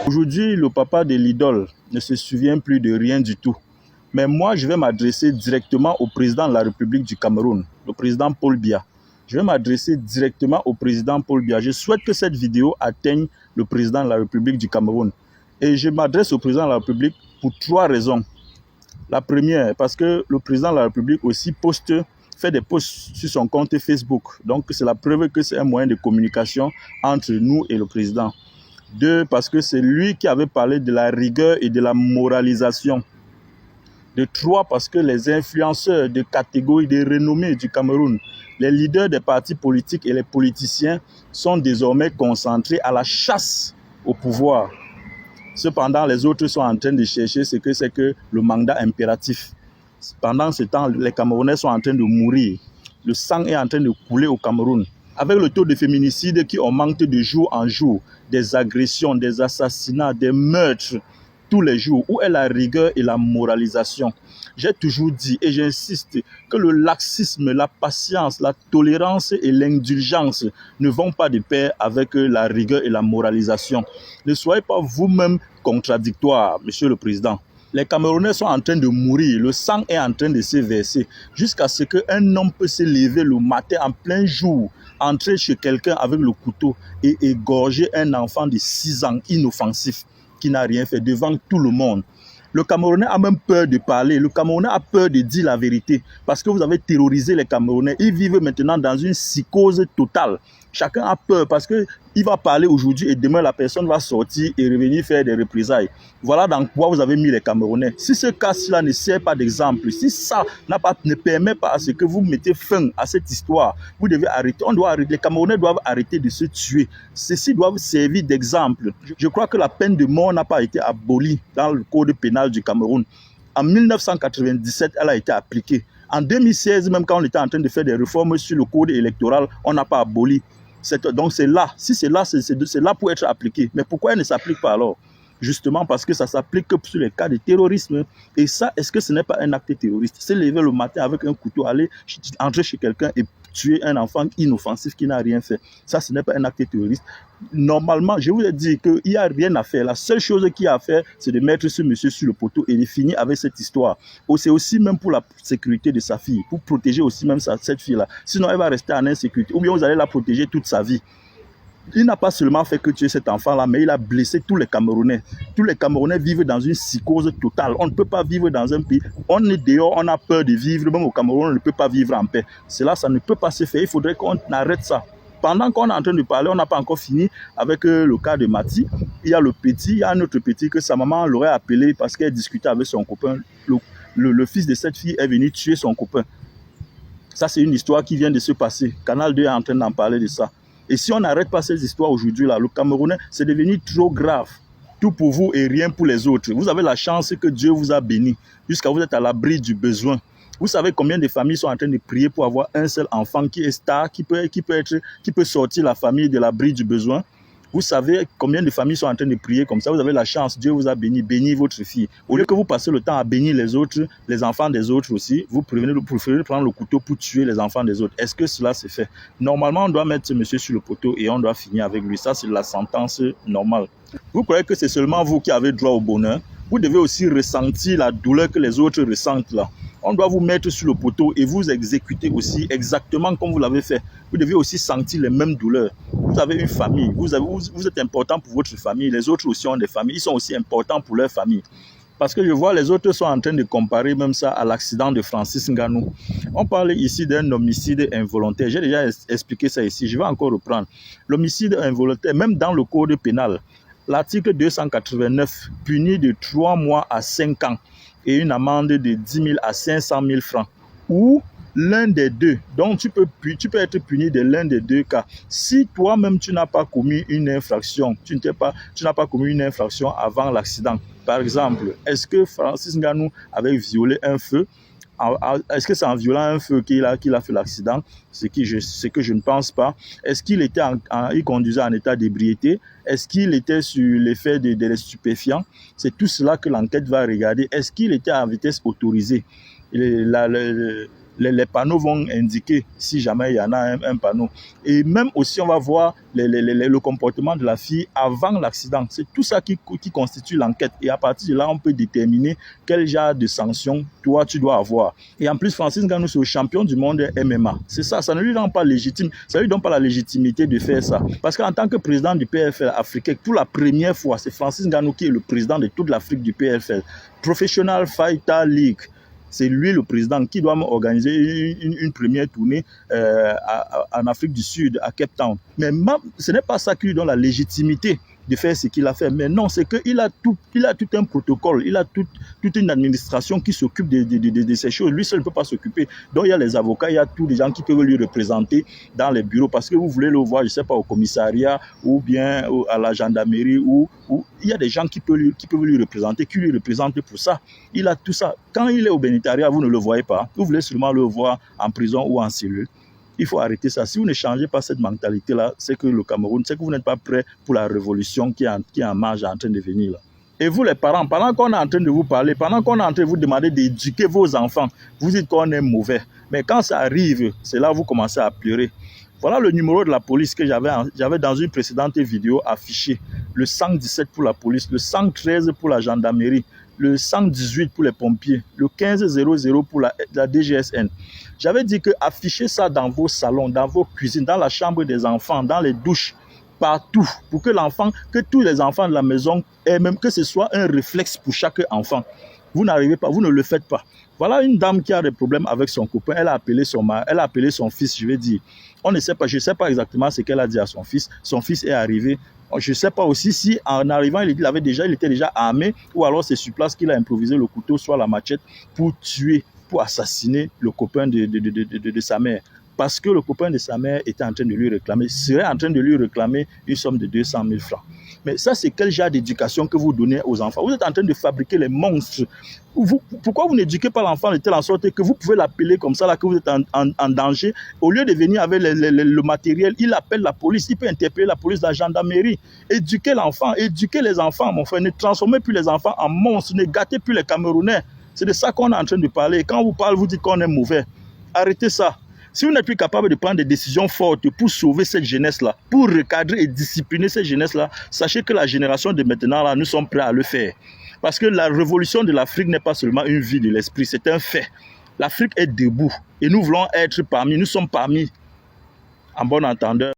Aujourd'hui, le papa de l'idole ne se souvient plus de rien du tout. Mais moi, je vais m'adresser directement au président de la République du Cameroun, le président Paul Biya. Je vais m'adresser directement au président Paul Biya. Je souhaite que cette vidéo atteigne le président de la République du Cameroun. Et je m'adresse au président de la République pour 3 raisons. La première, parce que le président de la République aussi fait des posts sur son compte Facebook. Donc, c'est la preuve que c'est un moyen de communication entre nous et le président. 2, parce que c'est lui qui avait parlé de la rigueur et de la moralisation. De 3, parce que les influenceurs de catégorie de renommée du Cameroun, les leaders des partis politiques et les politiciens sont désormais concentrés à la chasse au pouvoir. Cependant, les autres sont en train de chercher ce que c'est que le mandat impératif. Pendant ce temps, les Camerounais sont en train de mourir. Le sang est en train de couler au Cameroun. Avec le taux de féminicide qui augmente de jour en jour, des agressions, des assassinats, des meurtres, tous les jours, où est la rigueur et la moralisation? J'ai toujours dit et j'insiste que le laxisme, la patience, la tolérance et l'indulgence ne vont pas de pair avec la rigueur et la moralisation. Ne soyez pas vous-même contradictoire, Monsieur le Président. Les Camerounais sont en train de mourir, le sang est en train de se verser, jusqu'à ce qu'un homme peut se lever le matin en plein jour, entrer chez quelqu'un avec le couteau et égorger un enfant de 6 ans inoffensif qui n'a rien fait devant tout le monde. Le Camerounais a même peur de parler, le Camerounais a peur de dire la vérité parce que vous avez terrorisé les Camerounais. Ils vivent maintenant dans une psychose totale. Chacun a peur parce qu'il va parler aujourd'hui et demain la personne va sortir et revenir faire des représailles. Voilà dans quoi vous avez mis les Camerounais. Si ce cas-là ne sert pas d'exemple, si ça ne permet pas à ce que vous mettez fin à cette histoire, vous devez arrêter. On doit arrêter. Les Camerounais doivent arrêter de se tuer. Ceux-ci doivent servir d'exemple. Je crois que la peine de mort n'a pas été abolie dans le code pénal du Cameroun. En 1997, elle a été appliquée. En 2016, même quand on était en train de faire des réformes sur le code électoral, on n'a pas aboli. Donc c'est là, si c'est là, c'est là pour être appliqué. Mais pourquoi elle ne s'applique pas alors? Justement parce que ça s'applique que sur les cas de terrorisme. Et ça, est-ce que ce n'est pas un acte terroriste? Se lever le matin avec un couteau, aller entrer chez quelqu'un et tuer un enfant inoffensif qui n'a rien fait. Ça, ce n'est pas un acte terroriste. Normalement, je vous ai dit qu'il n'y a rien à faire. La seule chose qu'il y a à faire, c'est de mettre ce monsieur sur le poteau et de finir avec cette histoire. C'est aussi même pour la sécurité de sa fille, pour protéger aussi même cette fille-là. Sinon, elle va rester en insécurité. Ou bien vous allez la protéger toute sa vie. Il n'a pas seulement fait que tuer cet enfant-là, mais il a blessé tous les Camerounais. Tous les Camerounais vivent dans une psychose totale. On ne peut pas vivre dans un pays. On est dehors, on a peur de vivre. Même au Cameroun, on ne peut pas vivre en paix. Cela, ça ne peut pas se faire. Il faudrait qu'on arrête ça. Pendant qu'on est en train de parler, on n'a pas encore fini avec le cas de Mati. Il y a le petit, il y a un autre petit que sa maman l'aurait appelé parce qu'elle discutait avec son copain. Le fils de cette fille est venu tuer son copain. Ça, c'est une histoire qui vient de se passer. Canal 2 est en train d'en parler de ça. Et si on n'arrête pas ces histoires aujourd'hui, là, le Camerounais, c'est devenu trop grave. Tout pour vous et rien pour les autres. Vous avez la chance que Dieu vous a béni, jusqu'à vous êtes à l'abri du besoin. Vous savez combien de familles sont en train de prier pour avoir un seul enfant qui est star, qui peut sortir la famille de l'abri du besoin. Vous savez combien de familles sont en train de prier comme ça. Vous avez la chance, Dieu vous a béni, bénis votre fille. Au lieu que vous passez le temps à bénir les autres, les enfants des autres aussi, vous préférez prendre le couteau pour tuer les enfants des autres. Est-ce que cela se fait? Normalement, on doit mettre ce monsieur sur le poteau et on doit finir avec lui. Ça, c'est la sentence normale. Vous croyez que c'est seulement vous qui avez droit au bonheur? Vous devez aussi ressentir la douleur que les autres ressentent là. On doit vous mettre sur le poteau et vous exécuter aussi exactement comme vous l'avez fait. Vous devez aussi sentir les mêmes douleurs. Vous avez une famille, vous êtes important pour votre famille, les autres aussi ont des familles, ils sont aussi importants pour leur famille. Parce que je vois les autres sont en train de comparer même ça à l'accident de Francis Ngannou. On parle ici d'un homicide involontaire. J'ai déjà expliqué ça ici, je vais encore reprendre. L'homicide involontaire, même dans le code pénal, l'article 289 punit de 3 mois à 5 ans et une amende de 10 000 à 500 000 francs. Ou l'un des deux. Donc, tu peux être puni de l'un des deux cas. Si toi-même, tu n'as pas commis une infraction, tu n'as pas commis une infraction avant l'accident. Par exemple, est-ce que Francis Ngannou avait violé un feu? Est-ce que c'est en violant un feu qu'il a fait l'accident? Ce que je ne pense pas. Est-ce qu'il il conduisait en état d'ébriété? Est-ce qu'il était sur l'effet des stupéfiants? C'est tout cela que l'enquête va regarder. Est-ce qu'il était en vitesse autorisée? les panneaux vont indiquer si jamais il y en a un panneau. Et même aussi, on va voir le comportement de la fille avant l'accident. C'est tout ça qui constitue l'enquête. Et à partir de là, on peut déterminer quel genre de sanctions toi, tu dois avoir. Et en plus, Francis Ngannou, c'est le champion du monde MMA. C'est ça, ça ne lui rend pas légitime. Ça ne lui donne pas la légitimité de faire ça. Parce qu'en tant que président du PFL africain, pour la première fois, c'est Francis Ngannou qui est le président de toute l'Afrique du PFL. Professional Fighter League. C'est lui le président qui doit organiser une première tournée en Afrique du Sud, à Cape Town. Mais ce n'est pas ça qui lui donne la légitimité de faire ce qu'il a fait. Mais non, c'est qu'il a tout un protocole, il a toute une administration qui s'occupe de ces choses. Lui seul ne peut pas s'occuper. Donc il y a les avocats, il y a tous les gens qui peuvent lui représenter dans les bureaux. Parce que vous voulez le voir, je ne sais pas, au commissariat ou bien à la gendarmerie, ou il y a des gens qui peuvent lui représenter, qui lui représentent pour ça. Il a tout ça. Quand il est au bénitariat, vous ne le voyez pas. Vous voulez seulement le voir en prison ou en cellule. Il faut arrêter ça. Si vous ne changez pas cette mentalité-là, c'est que le Cameroun, c'est que vous n'êtes pas prêt pour la révolution qui est en marche, en train de venir là. Et vous les parents, pendant qu'on est en train de vous parler, pendant qu'on est en train de vous demander d'éduquer vos enfants, vous dites qu'on est mauvais. Mais quand ça arrive, c'est là que vous commencez à pleurer. Voilà le numéro de la police que j'avais dans une précédente vidéo affiché. Le 117 pour la police, le 113 pour la gendarmerie, le 118 pour les pompiers, le 1500 pour la DGSN. J'avais dit que affichez ça dans vos salons, dans vos cuisines, dans la chambre des enfants, dans les douches, partout, pour que tous les enfants de la maison aient, même que ce soit un réflexe pour chaque enfant. Vous n'arrivez pas, vous ne le faites pas. Voilà une dame qui a des problèmes avec son copain. Elle a appelé son fils, je vais dire. On ne sait pas, je ne sais pas exactement ce qu'elle a dit à son fils. Son fils est arrivé. Je ne sais pas aussi si en arrivant, il était déjà armé, ou alors c'est sur place qu'il a improvisé le couteau, soit la machette, pour tuer, pour assassiner le copain de sa mère. Parce que le copain de sa mère serait en train de lui réclamer une somme de 200 000 francs. Mais ça, c'est quel genre d'éducation que vous donnez aux enfants? Vous êtes en train de fabriquer les monstres. Pourquoi vous n'éduquez pas l'enfant de telle en sorte que vous pouvez l'appeler comme ça, là, que vous êtes en danger? Au lieu de venir avec le matériel, il appelle la police, il peut interpeller la police, la gendarmerie. Éduquez l'enfant, éduquez les enfants, mon frère. Ne transformez plus les enfants en monstres, ne gâtez plus les Camerounais. C'est de ça qu'on est en train de parler. Quand vous parlez, vous dites qu'on est mauvais. Arrêtez ça. Si vous n'êtes plus capable de prendre des décisions fortes pour sauver cette jeunesse-là, pour recadrer et discipliner cette jeunesse-là, sachez que la génération de maintenant, là, nous sommes prêts à le faire. Parce que la révolution de l'Afrique n'est pas seulement une vie de l'esprit, c'est un fait. L'Afrique est debout et nous voulons être parmi, nous sommes parmi, en bon entendeur.